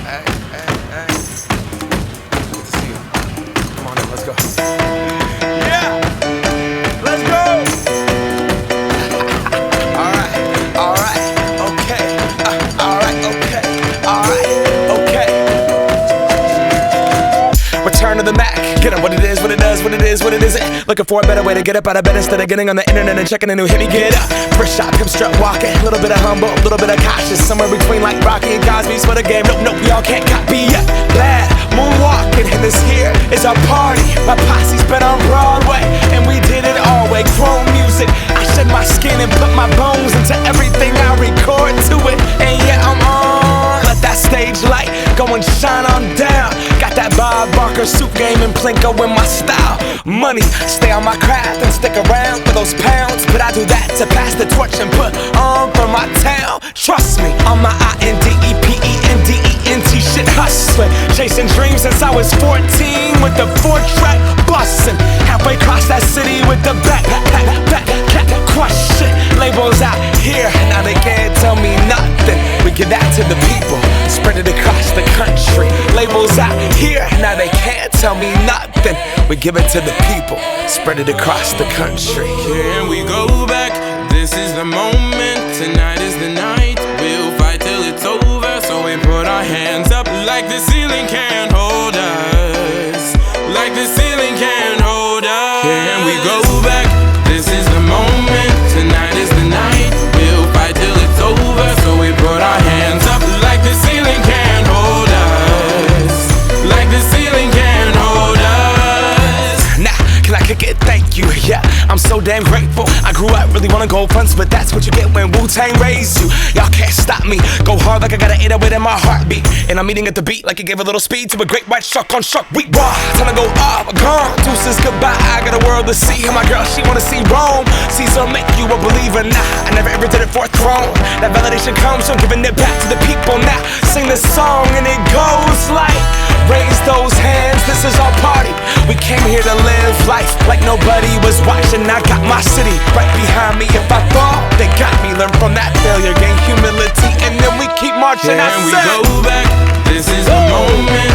Hey. Good to see you. Come on in, let's go. Yeah! Let's go! Alright, okay. Return to the Mac. Get up what it is, what it does, what it is, what it isn't. Looking for a better way to get up out of bed instead of getting on the internet and checking a new hit. Me get up, first shot, hip strut walking. Little bit of humble, little bit of cautious. Somewhere between like Rocky and Cosby's for the game. Nope, y'all can't copy yet. Bad moonwalking, and this here is our party. My posse's been on Broadway, and we did it all way. Chrome music, I shed my skin and put my bones into everything I record to it. And yeah, I'm on. Let that stage light go and shine on down. Got that Bob Barker suit game and Plinko in my style. Money, stay on my craft and stick around for those pounds. But I do that to pass the torch and put on for my town. Trust me, on my INDEPENDENT shit hustling. Chasing dreams since I was 14 with the 4-track bustin'. Halfway across that city with the back crush shit. Labels out here, now they can't tell me nothing. We give that to the people, spread it across the country. Labels out here, now they can't tell me nothing. We give it to the people, spread it across the country. Can we go back? This is the moment, tonight is the night. We'll fight till it's over, so we put our hands up like the ceiling can't hold us. Like the ceiling can't hold us. Can we go back? This is the moment, tonight is the night. We'll fight till it's over, so we put our hands up like the ceiling can't hold us. Like the ceiling can't hold us. Nah, can I kick it? Thank you, yeah, I'm so damn grateful. I grew up really wanna go fronts, but that's what you get when Wu-Tang raised you. Y'all can't stop me, go hard like I got an 808 in my heartbeat. And I'm eating at the beat like it gave a little speed to a great white shark on shark week. Raw, time to go up, gone, deuces goodbye. I got a world to see, and my girl, she wanna see Rome. Caesar make you a believer, nah, I never ever did it for a throne. That validation comes from giving it back to the people. Now, sing this song and it goes like, raise those hands, this is our party. We came here to live life like nobody was watching. I got my city right behind me. If I fall, they got me. Learn from that failure, gain humility, and then we keep marching. Can we go back? This is the moment.